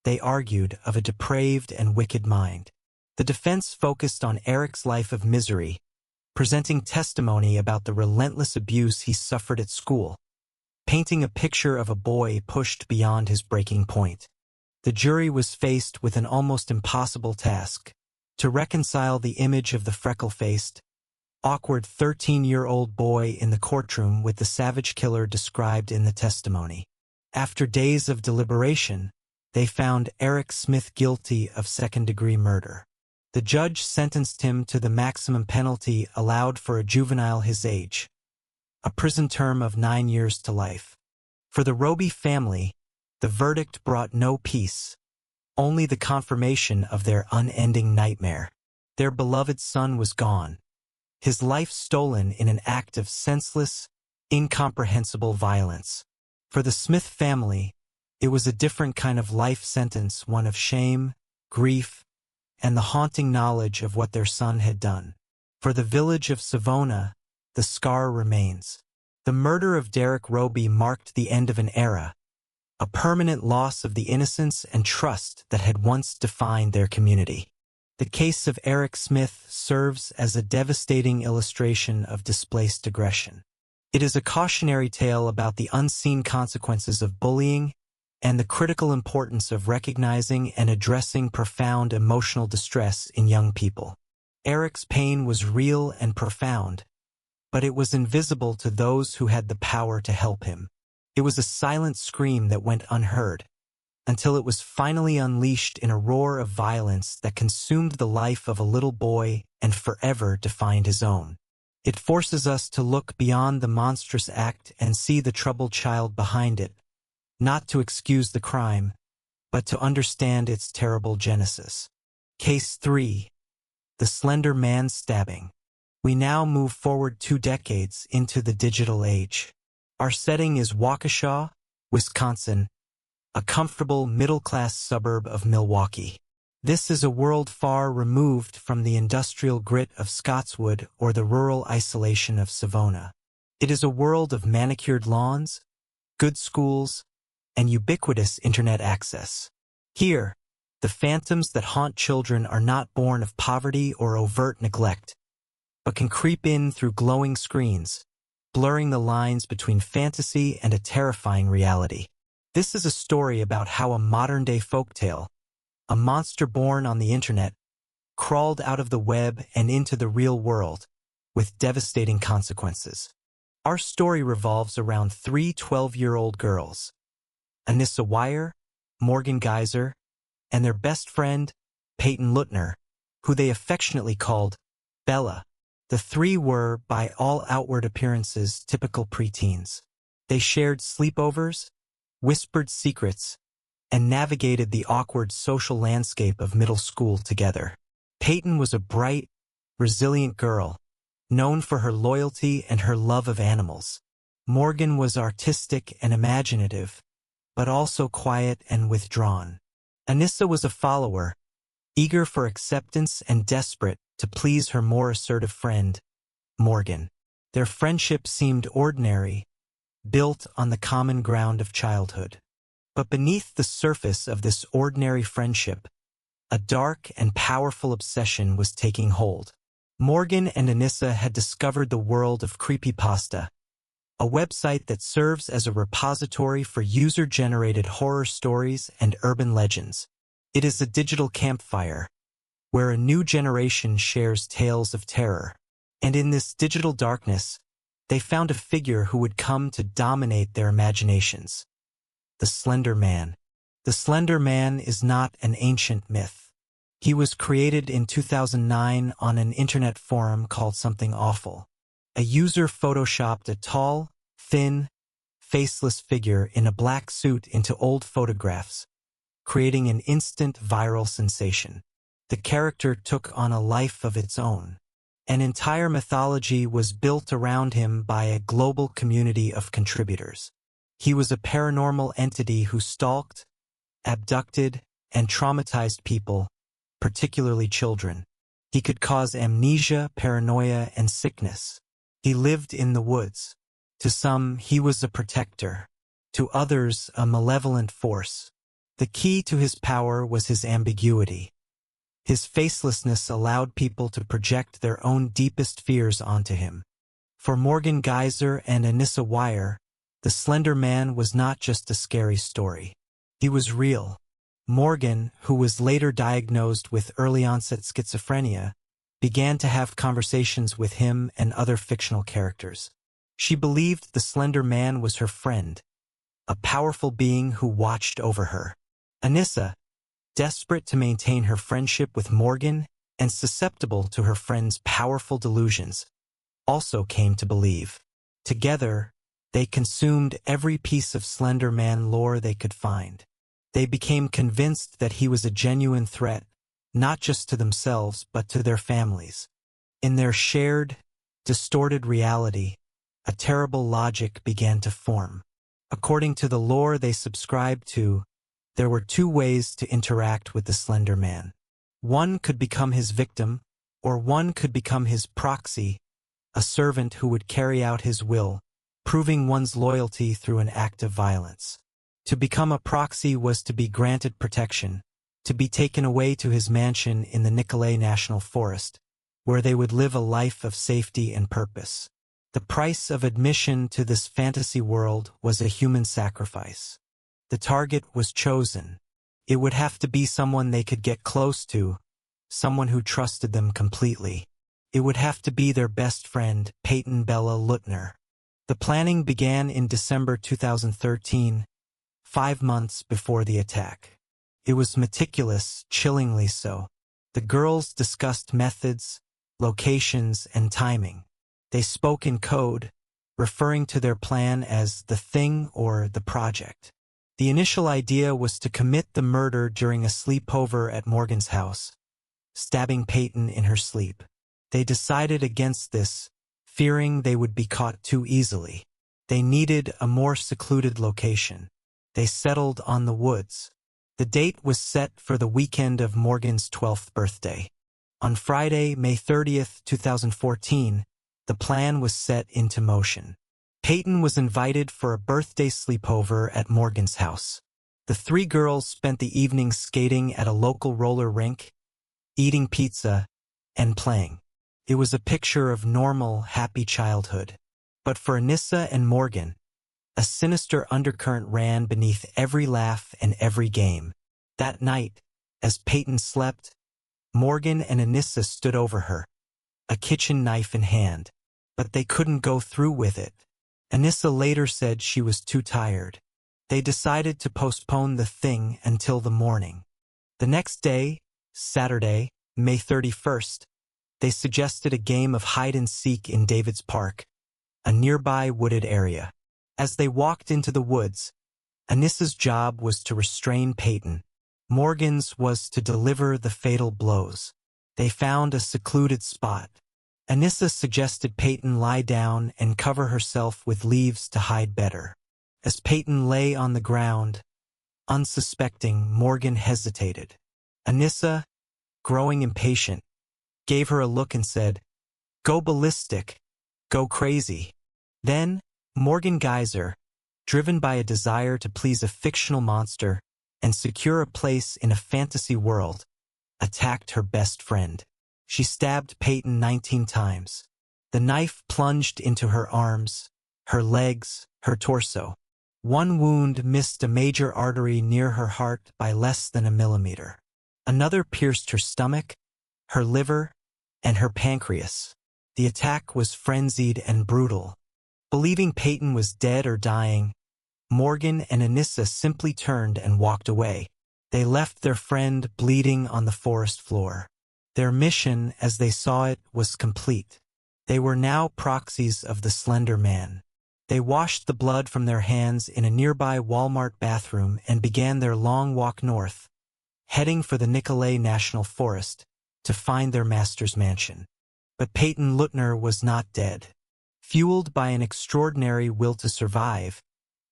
they argued, of a depraved and wicked mind. The defense focused on Eric's life of misery, presenting testimony about the relentless abuse he suffered at school, painting a picture of a boy pushed beyond his breaking point. The jury was faced with an almost impossible task: to reconcile the image of the freckle-faced, awkward 13-year-old boy in the courtroom with the savage killer described in the testimony. After days of deliberation, they found Eric Smith guilty of second-degree murder. The judge sentenced him to the maximum penalty allowed for a juvenile his age, a prison term of 9 years to life. For the Roby family, the verdict brought no peace, only the confirmation of their unending nightmare. Their beloved son was gone, his life stolen in an act of senseless, incomprehensible violence. For the Smith family, it was a different kind of life sentence, one of shame, grief, and the haunting knowledge of what their son had done. For the village of Savona, the scar remains. The murder of Derek Roby marked the end of an era, a permanent loss of the innocence and trust that had once defined their community. The case of Eric Smith serves as a devastating illustration of displaced aggression. It is a cautionary tale about the unseen consequences of bullying and the critical importance of recognizing and addressing profound emotional distress in young people. Eric's pain was real and profound, but it was invisible to those who had the power to help him. It was a silent scream that went unheard, until it was finally unleashed in a roar of violence that consumed the life of a little boy and forever defined his own. It forces us to look beyond the monstrous act and see the troubled child behind it, not to excuse the crime, but to understand its terrible genesis. Case 3. The Slender Man Stabbing. We now move forward 2 decades into the digital age. Our setting is Waukesha, Wisconsin, a comfortable middle-class suburb of Milwaukee. This is a world far removed from the industrial grit of Scotswood or the rural isolation of Savona. It is a world of manicured lawns, good schools, and ubiquitous internet access. Here, the phantoms that haunt children are not born of poverty or overt neglect, but can creep in through glowing screens, blurring the lines between fantasy and a terrifying reality. This is a story about how a modern-day folktale, a monster born on the internet, crawled out of the web and into the real world, with devastating consequences. Our story revolves around 3 12-year-old girls, Anissa Weier, Morgan Geyser, and their best friend, Peyton Lutner, who they affectionately called Bella. The 3 were, by all outward appearances, typical preteens. They shared sleepovers, whispered secrets, and navigated the awkward social landscape of middle school together. Peyton was a bright, resilient girl, known for her loyalty and her love of animals. Morgan was artistic and imaginative, but also quiet and withdrawn. Anissa was a follower, eager for acceptance and desperate to please her more assertive friend, Morgan. Their friendship seemed ordinary, built on the common ground of childhood. But beneath the surface of this ordinary friendship, a dark and powerful obsession was taking hold. Morgan and Anissa had discovered the world of creepypasta, a website that serves as a repository for user-generated horror stories and urban legends. It is a digital campfire, where a new generation shares tales of terror. And in this digital darkness, they found a figure who would come to dominate their imaginations: the Slender Man. The Slender Man is not an ancient myth. He was created in 2009 on an internet forum called Something Awful. A user photoshopped a tall, thin, faceless figure in a black suit into old photographs, creating an instant viral sensation. The character took on a life of its own. An entire mythology was built around him by a global community of contributors. He was a paranormal entity who stalked, abducted, and traumatized people, particularly children. He could cause amnesia, paranoia, and sickness. He lived in the woods. To some, he was a protector. To others, a malevolent force. The key to his power was his ambiguity. His facelessness allowed people to project their own deepest fears onto him. For Morgan Geyser and Anissa Weier, the Slender Man was not just a scary story. He was real. Morgan, who was later diagnosed with early-onset schizophrenia, began to have conversations with him and other fictional characters. She believed the Slender Man was her friend, a powerful being who watched over her. Anissa, desperate to maintain her friendship with Morgan and susceptible to her friend's powerful delusions, also came to believe. Together, they consumed every piece of Slender Man lore they could find. They became convinced that he was a genuine threat, not just to themselves but to their families. In their shared, distorted reality, a terrible logic began to form. According to the lore they subscribed to, there were 2 ways to interact with the Slender Man. One could become his victim, or one could become his proxy, a servant who would carry out his will, proving one's loyalty through an act of violence. To become a proxy was to be granted protection, to be taken away to his mansion in the Nicolet National Forest, where they would live a life of safety and purpose. The price of admission to this fantasy world was a human sacrifice. The target was chosen. It would have to be someone they could get close to, someone who trusted them completely. It would have to be their best friend, Peyton Bella Lutner. The planning began in December 2013, 5 months before the attack. It was meticulous, chillingly so. The girls discussed methods, locations, and timing. They spoke in code, referring to their plan as the thing or the project. The initial idea was to commit the murder during a sleepover at Morgan's house, stabbing Peyton in her sleep. They decided against this, fearing they would be caught too easily. They needed a more secluded location. They settled on the woods. The date was set for the weekend of Morgan's 12th birthday. On Friday, May 30th, 2014, the plan was set into motion. Peyton was invited for a birthday sleepover at Morgan's house. The 3 girls spent the evening skating at a local roller rink, eating pizza, and playing. It was a picture of normal, happy childhood. But for Anissa and Morgan, a sinister undercurrent ran beneath every laugh and every game. That night, as Peyton slept, Morgan and Anissa stood over her, a kitchen knife in hand. But they couldn't go through with it. Anissa later said she was too tired. They decided to postpone the thing until the morning. The next day, Saturday, May 31st, they suggested a game of hide-and-seek in David's Park, a nearby wooded area. As they walked into the woods, Anissa's job was to restrain Peyton. Morgan's was to deliver the fatal blows. They found a secluded spot. Anissa suggested Peyton lie down and cover herself with leaves to hide better. As Peyton lay on the ground, unsuspecting, Morgan hesitated. Anissa, growing impatient, gave her a look and said, "Go ballistic. Go crazy." Then, Morgan Geyser, driven by a desire to please a fictional monster and secure a place in a fantasy world, attacked her best friend. She stabbed Peyton 19 times. The knife plunged into her arms, her legs, her torso. One wound missed a major artery near her heart by less than a millimeter. Another pierced her stomach, her liver, and her pancreas. The attack was frenzied and brutal. Believing Peyton was dead or dying, Morgan and Anissa simply turned and walked away. They left their friend bleeding on the forest floor. Their mission, as they saw it, was complete. They were now proxies of the Slender Man. They washed the blood from their hands in a nearby Walmart bathroom and began their long walk north, heading for the Nicolet National Forest to find their master's mansion. But Peyton Lutner was not dead. Fueled by an extraordinary will to survive,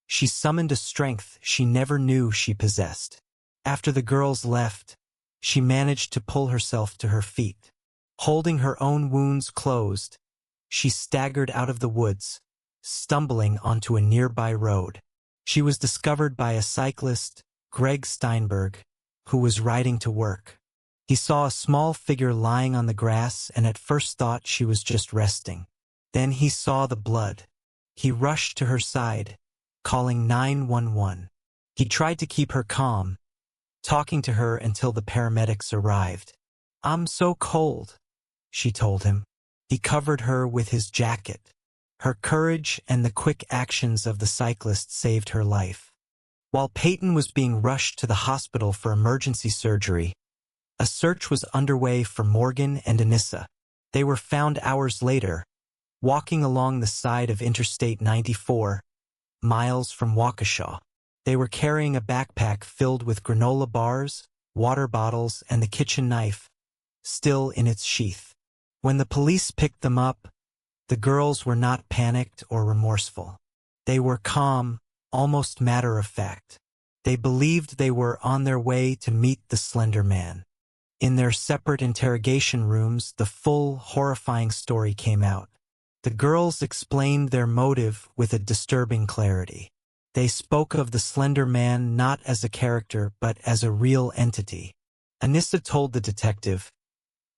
she summoned a strength she never knew she possessed. After the girls left, she managed to pull herself to her feet. Holding her own wounds closed, she staggered out of the woods, stumbling onto a nearby road. She was discovered by a cyclist, Greg Steinberg, who was riding to work. He saw a small figure lying on the grass and at first thought she was just resting. Then he saw the blood. He rushed to her side, calling 911. He tried to keep her calm, talking to her until the paramedics arrived. "I'm so cold," she told him. He covered her with his jacket. Her courage and the quick actions of the cyclist saved her life. While Peyton was being rushed to the hospital for emergency surgery, a search was underway for Morgan and Anissa. They were found hours later, walking along the side of Interstate 94, miles from Waukesha. They were carrying a backpack filled with granola bars, water bottles, and the kitchen knife, still in its sheath. When the police picked them up, the girls were not panicked or remorseful. They were calm, almost matter-of-fact. They believed they were on their way to meet the Slender Man. In their separate interrogation rooms, the full, horrifying story came out. The girls explained their motive with a disturbing clarity. They spoke of the Slender Man not as a character but as a real entity. Anissa told the detective,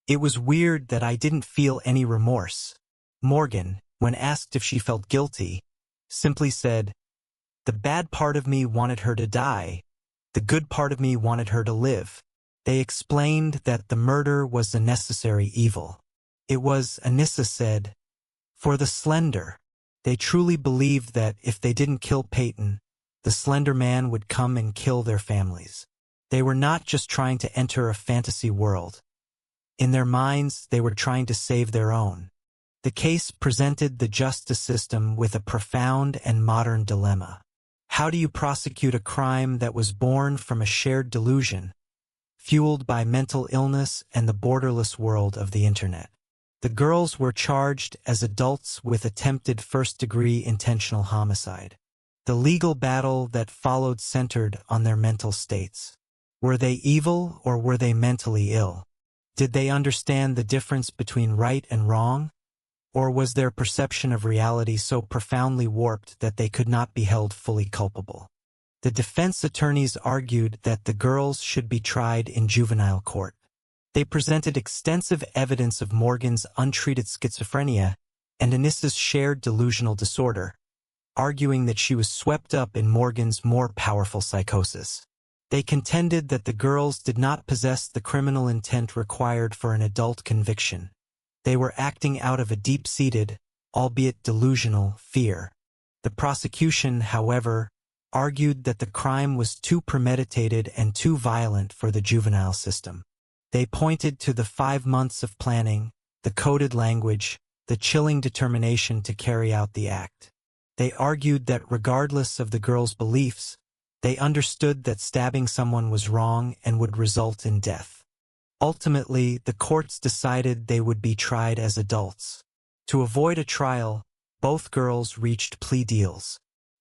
"It was weird that I didn't feel any remorse." Morgan, when asked if she felt guilty, simply said, "The bad part of me wanted her to die. The good part of me wanted her to live." They explained that the murder was a necessary evil. It was, Anissa said, for the Slender. They truly believed that if they didn't kill Peyton, the Slender Man would come and kill their families. They were not just trying to enter a fantasy world. In their minds, they were trying to save their own. The case presented the justice system with a profound and modern dilemma. How do you prosecute a crime that was born from a shared delusion, fueled by mental illness and the borderless world of the Internet? The girls were charged as adults with attempted first-degree intentional homicide. The legal battle that followed centered on their mental states. Were they evil or were they mentally ill? Did they understand the difference between right and wrong? Or was their perception of reality so profoundly warped that they could not be held fully culpable? The defense attorneys argued that the girls should be tried in juvenile court. They presented extensive evidence of Morgan's untreated schizophrenia and Anissa's shared delusional disorder, arguing that she was swept up in Morgan's more powerful psychosis. They contended that the girls did not possess the criminal intent required for an adult conviction. They were acting out of a deep-seated, albeit delusional, fear. The prosecution, however, argued that the crime was too premeditated and too violent for the juvenile system. They pointed to the 5 months of planning, the coded language, the chilling determination to carry out the act. They argued that regardless of the girls' beliefs, they understood that stabbing someone was wrong and would result in death. Ultimately, the courts decided they would be tried as adults. To avoid a trial, both girls reached plea deals.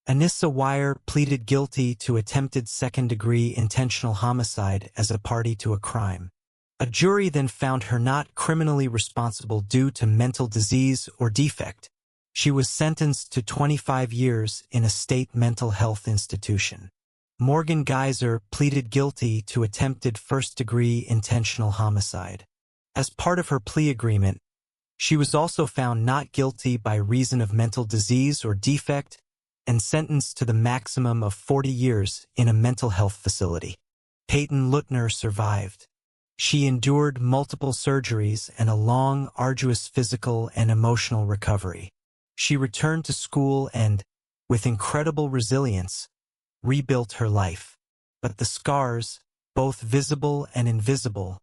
Anissa Wire pleaded guilty to attempted second-degree intentional homicide as a party to a crime. A jury then found her not criminally responsible due to mental disease or defect. She was sentenced to 25 years in a state mental health institution. Morgan Geyser pleaded guilty to attempted first-degree intentional homicide. As part of her plea agreement, she was also found not guilty by reason of mental disease or defect and sentenced to the maximum of 40 years in a mental health facility. Peyton Lutner survived. She endured multiple surgeries and a long, arduous physical and emotional recovery. She returned to school and, with incredible resilience, rebuilt her life. But the scars, both visible and invisible,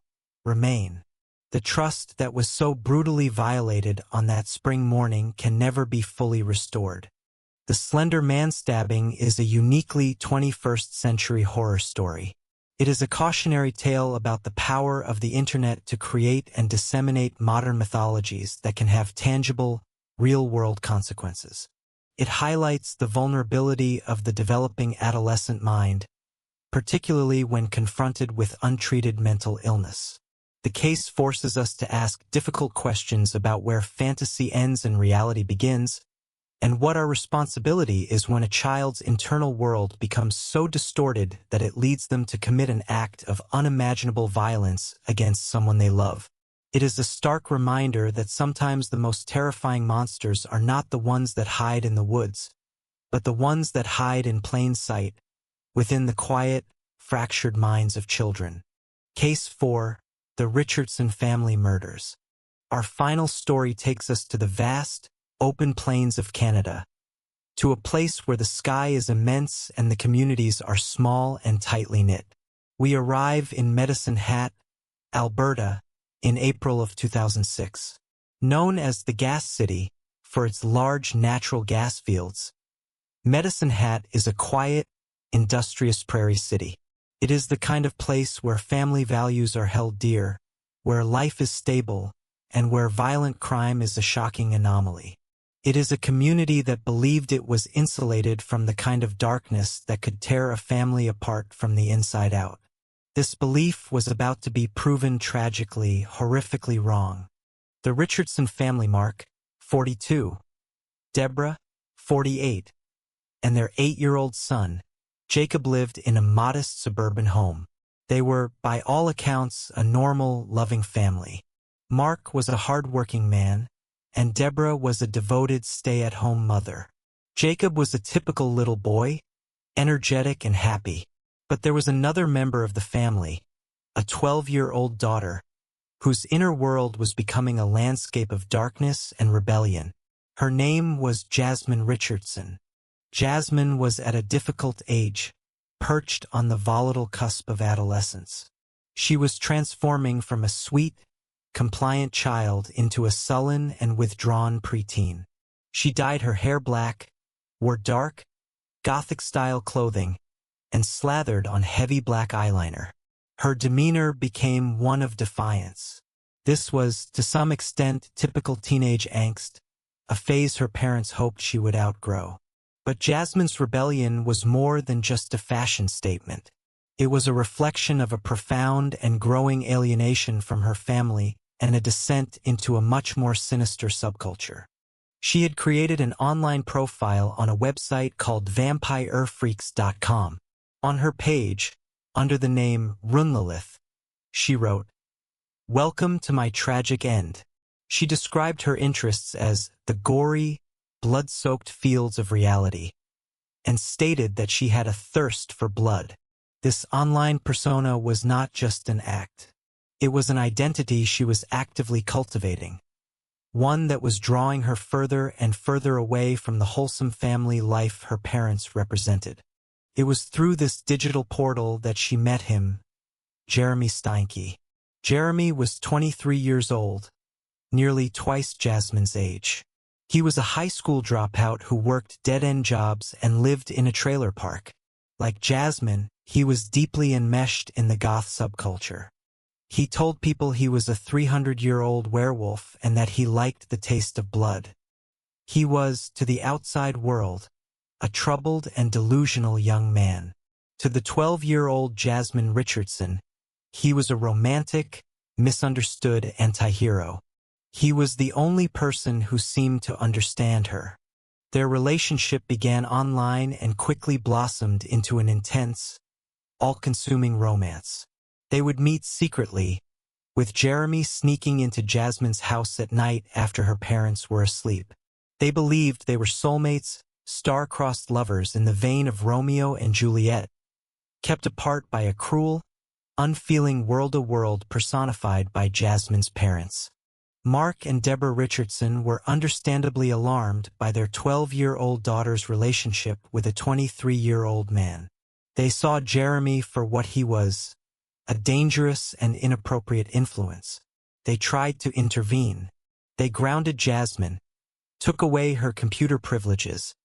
remain. The trust that was so brutally violated on that spring morning can never be fully restored. The Slender Man stabbing is a uniquely 21st century horror story. It is a cautionary tale about the power of the Internet to create and disseminate modern mythologies that can have tangible, real-world consequences. It highlights the vulnerability of the developing adolescent mind, particularly when confronted with untreated mental illness. The case forces us to ask difficult questions about where fantasy ends and reality begins, and what our responsibility is when a child's internal world becomes so distorted that it leads them to commit an act of unimaginable violence against someone they love. It is a stark reminder that sometimes the most terrifying monsters are not the ones that hide in the woods, but the ones that hide in plain sight, within the quiet, fractured minds of children. Case 4. The Richardson Family Murders. Our final story takes us to the vast, open plains of Canada, to a place where the sky is immense and the communities are small and tightly knit. We arrive in Medicine Hat, Alberta, in April of 2006. Known as the Gas City for its large natural gas fields, Medicine Hat is a quiet, industrious prairie city. It is the kind of place where family values are held dear, where life is stable, and where violent crime is a shocking anomaly. It is a community that believed it was insulated from the kind of darkness that could tear a family apart from the inside out. This belief was about to be proven tragically, horrifically wrong. The Richardson family, Mark, 42, Deborah, 48, and their 8-year-old son, Jacob, lived in a modest suburban home. They were, by all accounts, a normal, loving family. Mark was a hard-working man, and Deborah was a devoted stay-at-home mother. Jacob was a typical little boy, energetic and happy. But there was another member of the family, a 12-year-old daughter, whose inner world was becoming a landscape of darkness and rebellion. Her name was Jasmine Richardson. Jasmine was at a difficult age, perched on the volatile cusp of adolescence. She was transforming from a sweet, compliant child into a sullen and withdrawn preteen. She dyed her hair black, wore dark, Gothic-style clothing, and slathered on heavy black eyeliner. Her demeanor became one of defiance. This was, to some extent, typical teenage angst, a phase her parents hoped she would outgrow. But Jasmine's rebellion was more than just a fashion statement. It was a reflection of a profound and growing alienation from her family and a descent into a much more sinister subculture. She had created an online profile on a website called vampirefreaks.com. On her page, under the name Runlilith, she wrote, "Welcome to my tragic end." She described her interests as the gory, blood-soaked fields of reality, and stated that she had a thirst for blood. This online persona was not just an act. It was an identity she was actively cultivating, one that was drawing her further and further away from the wholesome family life her parents represented. It was through this digital portal that she met him, Jeremy Steinke. Jeremy was 23 years old, nearly twice Jasmine's age. He was a high school dropout who worked dead-end jobs and lived in a trailer park. Like Jasmine, he was deeply enmeshed in the goth subculture. He told people he was a 300-year-old werewolf and that he liked the taste of blood. He was, to the outside world, a troubled and delusional young man. To the 12-year-old Jasmine Richardson, he was a romantic, misunderstood anti-hero. He was the only person who seemed to understand her. Their relationship began online and quickly blossomed into an intense, all-consuming romance. They would meet secretly, with Jeremy sneaking into Jasmine's house at night after her parents were asleep. They believed they were soulmates, star-crossed lovers in the vein of Romeo and Juliet, kept apart by a cruel, unfeeling world-to-world personified by Jasmine's parents. Mark and Deborah Richardson were understandably alarmed by their 12-year-old daughter's relationship with a 23-year-old man. They saw Jeremy for what he was, a dangerous and inappropriate influence. They tried to intervene. They grounded Jasmine, took away her computer privileges,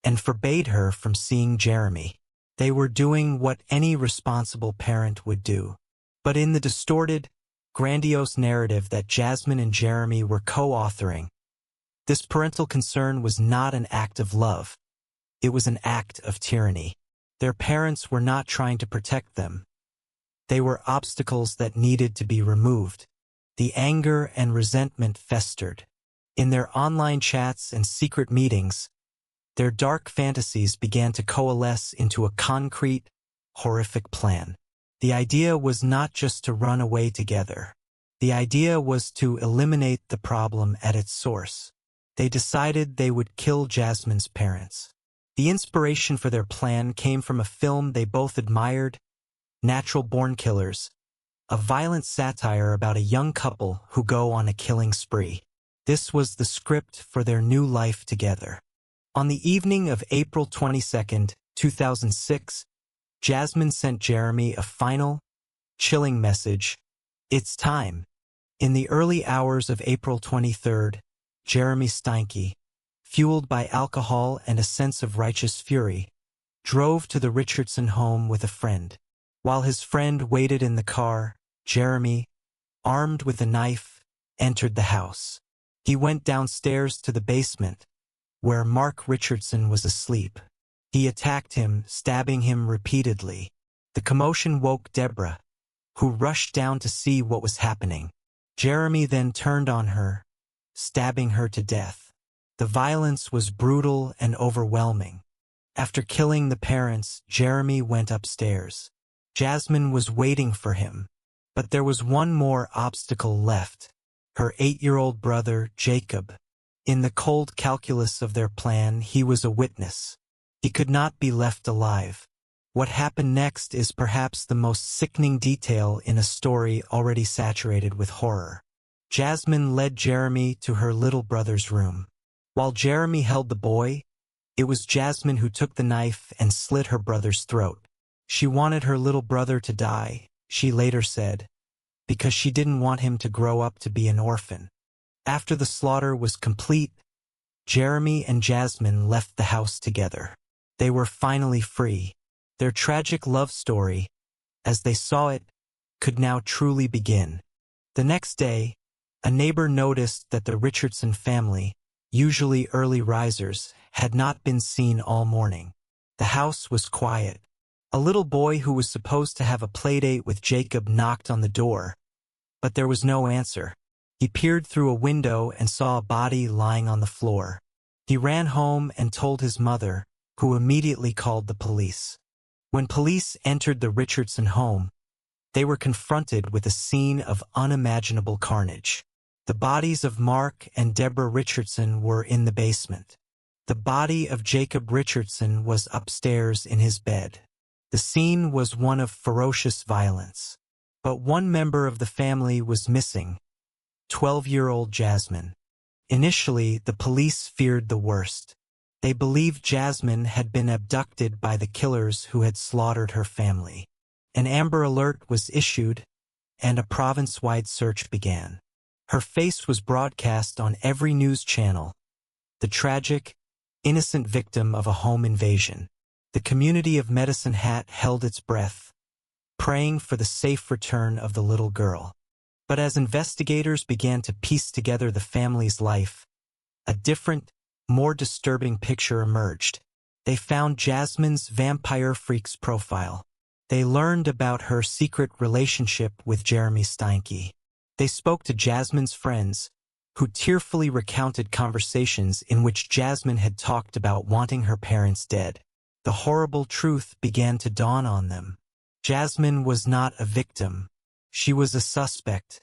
and forbade her from seeing Jeremy. They were doing what any responsible parent would do. But in the distorted, grandiose narrative that Jasmine and Jeremy were co-authoring, this parental concern was not an act of love. It was an act of tyranny. Their parents were not trying to protect them. They were obstacles that needed to be removed. The anger and resentment festered. In their online chats and secret meetings, their dark fantasies began to coalesce into a concrete, horrific plan. The idea was not just to run away together. The idea was to eliminate the problem at its source. They decided they would kill Jasmine's parents. The inspiration for their plan came from a film they both admired, Natural Born Killers, a violent satire about a young couple who go on a killing spree. This was the script for their new life together. On the evening of April 22, 2006, Jasmine sent Jeremy a final, chilling message: "It's time." In the early hours of April 23rd, Jeremy Steinke, fueled by alcohol and a sense of righteous fury, drove to the Richardson home with a friend. While his friend waited in the car, Jeremy, armed with a knife, entered the house. He went downstairs to the basement, where Mark Richardson was asleep. He attacked him, stabbing him repeatedly. The commotion woke Deborah, who rushed down to see what was happening. Jeremy then turned on her, stabbing her to death. The violence was brutal and overwhelming. After killing the parents, Jeremy went upstairs. Jasmine was waiting for him, but there was one more obstacle left: her 8-year-old brother, Jacob. In the cold calculus of their plan, he was a witness. He could not be left alive. What happened next is perhaps the most sickening detail in a story already saturated with horror. Jasmine led Jeremy to her little brother's room. While Jeremy held the boy, it was Jasmine who took the knife and slit her brother's throat. She wanted her little brother to die, she later said, because she didn't want him to grow up to be an orphan. After the slaughter was complete, Jeremy and Jasmine left the house together. They were finally free. Their tragic love story, as they saw it, could now truly begin. The next day, a neighbor noticed that the Richardson family, usually early risers, had not been seen all morning. The house was quiet. A little boy who was supposed to have a playdate with Jacob knocked on the door, but there was no answer. He peered through a window and saw a body lying on the floor. He ran home and told his mother, who immediately called the police. When police entered the Richardson home, they were confronted with a scene of unimaginable carnage. The bodies of Mark and Deborah Richardson were in the basement. The body of Jacob Richardson was upstairs in his bed. The scene was one of ferocious violence. But one member of the family was missing: 12-year-old Jasmine. Initially, the police feared the worst. They believed Jasmine had been abducted by the killers who had slaughtered her family. An Amber Alert was issued, and a province-wide search began. Her face was broadcast on every news channel. The tragic, innocent victim of a home invasion. The community of Medicine Hat held its breath, praying for the safe return of the little girl. But as investigators began to piece together the family's life, a different, more disturbing picture emerged. They found Jasmine's vampire freaks profile. They learned about her secret relationship with Jeremy Steinke. They spoke to Jasmine's friends, who tearfully recounted conversations in which Jasmine had talked about wanting her parents dead. The horrible truth began to dawn on them. Jasmine was not a victim. She was a suspect.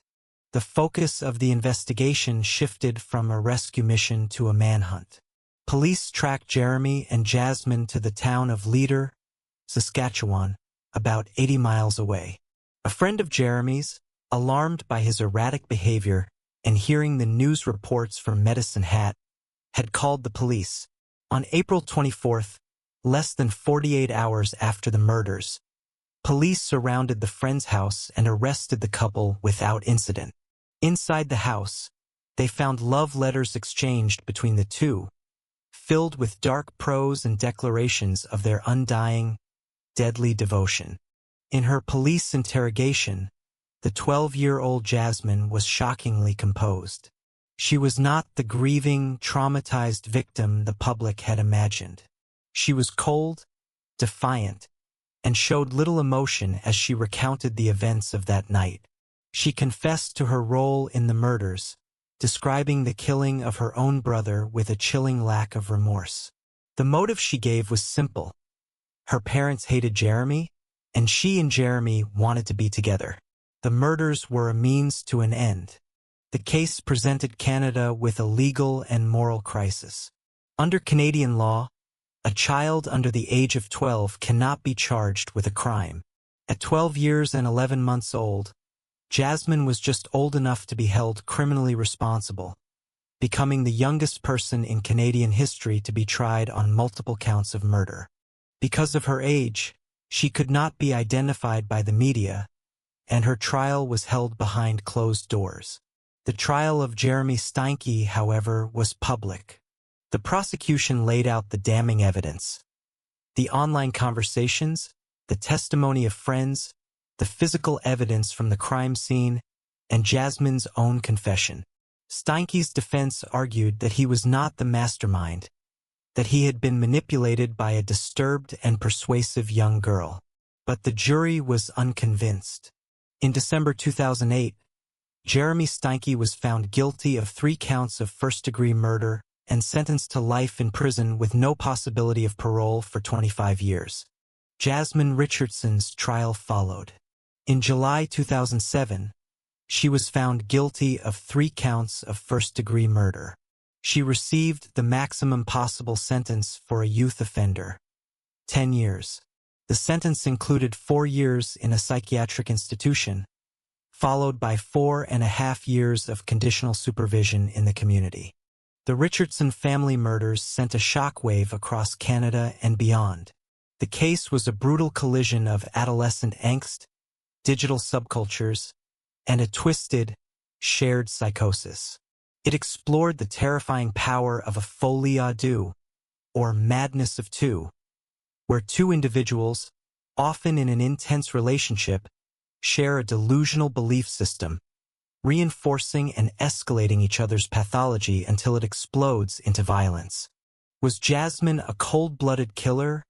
The focus of the investigation shifted from a rescue mission to a manhunt. Police tracked Jeremy and Jasmine to the town of Leader, Saskatchewan, about 80 miles away. A friend of Jeremy's, alarmed by his erratic behavior and hearing the news reports from Medicine Hat, had called the police. On April 24th, less than 48 hours after the murders, police surrounded the friend's house and arrested the couple without incident. Inside the house, they found love letters exchanged between the two, filled with dark prose and declarations of their undying, deadly devotion. In her police interrogation, the 12-year-old Jasmine was shockingly composed. She was not the grieving, traumatized victim the public had imagined. She was cold, defiant, and showed little emotion as she recounted the events of that night. She confessed to her role in the murders, describing the killing of her own brother with a chilling lack of remorse. The motive she gave was simple. Her parents hated Jeremy, and she and Jeremy wanted to be together. The murders were a means to an end. The case presented Canada with a legal and moral crisis. Under Canadian law, a child under the age of 12 cannot be charged with a crime. At 12 years and 11 months old, Jasmine was just old enough to be held criminally responsible, becoming the youngest person in Canadian history to be tried on multiple counts of murder. Because of her age, she could not be identified by the media, and her trial was held behind closed doors. The trial of Jeremy Steinke, however, was public. The prosecution laid out the damning evidence: the online conversations, the testimony of friends, the physical evidence from the crime scene, and Jasmine's own confession. Steinke's defense argued that he was not the mastermind, that he had been manipulated by a disturbed and persuasive young girl. But the jury was unconvinced. In December 2008, Jeremy Steinke was found guilty of 3 counts of first-degree murder, and sentenced to life in prison with no possibility of parole for 25 years. Jasmine Richardson's trial followed. In July 2007, she was found guilty of 3 counts of first-degree murder. She received the maximum possible sentence for a youth offender, 10 years. The sentence included 4 years in a psychiatric institution, followed by 4.5 years of conditional supervision in the community. The Richardson family murders sent a shockwave across Canada and beyond. The case was a brutal collision of adolescent angst, digital subcultures, and a twisted, shared psychosis. It explored the terrifying power of a folie à deux, or madness of two, where 2 individuals, often in an intense relationship, share a delusional belief system, reinforcing and escalating each other's pathology until it explodes into violence. Was Jasmine a cold-blooded killer,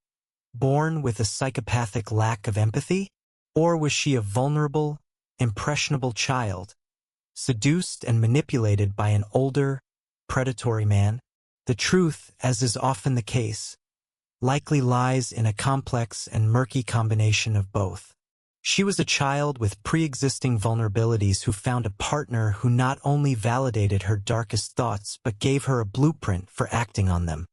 born with a psychopathic lack of empathy? Or was she a vulnerable, impressionable child, seduced and manipulated by an older, predatory man? The truth, as is often the case, likely lies in a complex and murky combination of both. She was a child with pre-existing vulnerabilities who found a partner who not only validated her darkest thoughts but gave her a blueprint for acting on them.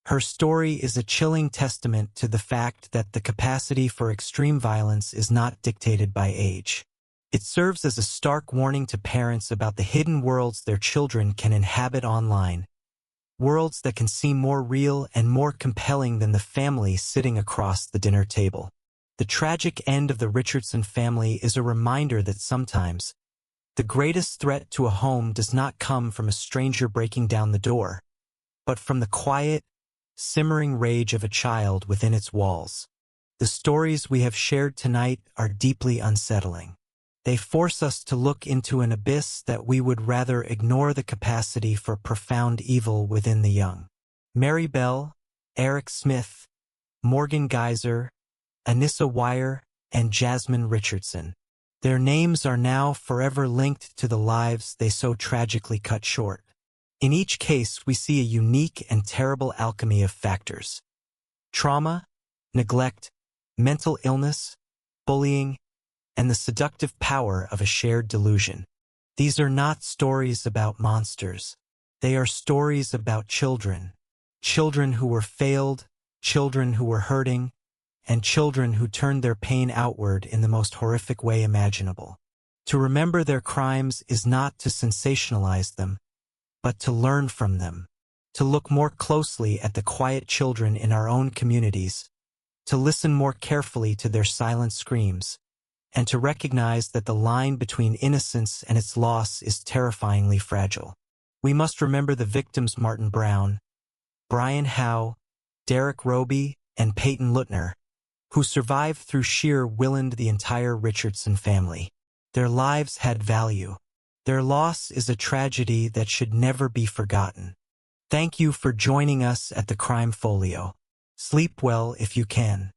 Her story is a chilling testament to the fact that the capacity for extreme violence is not dictated by age. It serves as a stark warning to parents about the hidden worlds their children can inhabit online, worlds that can seem more real and more compelling than the family sitting across the dinner table. The tragic end of the Richardson family is a reminder that sometimes the greatest threat to a home does not come from a stranger breaking down the door, but from the quiet, simmering rage of a child within its walls. The stories we have shared tonight are deeply unsettling. They force us to look into an abyss that we would rather ignore the capacity for profound evil within the young. Mary Bell, Eric Smith, Morgan Geyser, Anissa Weier, and Jasmine Richardson. Their names are now forever linked to the lives they so tragically cut short. In each case, we see a unique and terrible alchemy of factors: trauma, neglect, mental illness, bullying, and the seductive power of a shared delusion. These are not stories about monsters. They are stories about children. Children who were failed, children who were hurting, and children who turned their pain outward in the most horrific way imaginable. To remember their crimes is not to sensationalize them, but to learn from them, to look more closely at the quiet children in our own communities, to listen more carefully to their silent screams, and to recognize that the line between innocence and its loss is terrifyingly fragile. We must remember the victims: Martin Brown, Brian Howe, Derek Roby, and Peyton Lutner, who survived through sheer will and the entire Richardson family. Their lives had value. Their loss is a tragedy that should never be forgotten. Thank you for joining us at the Crime Folio. Sleep well if you can.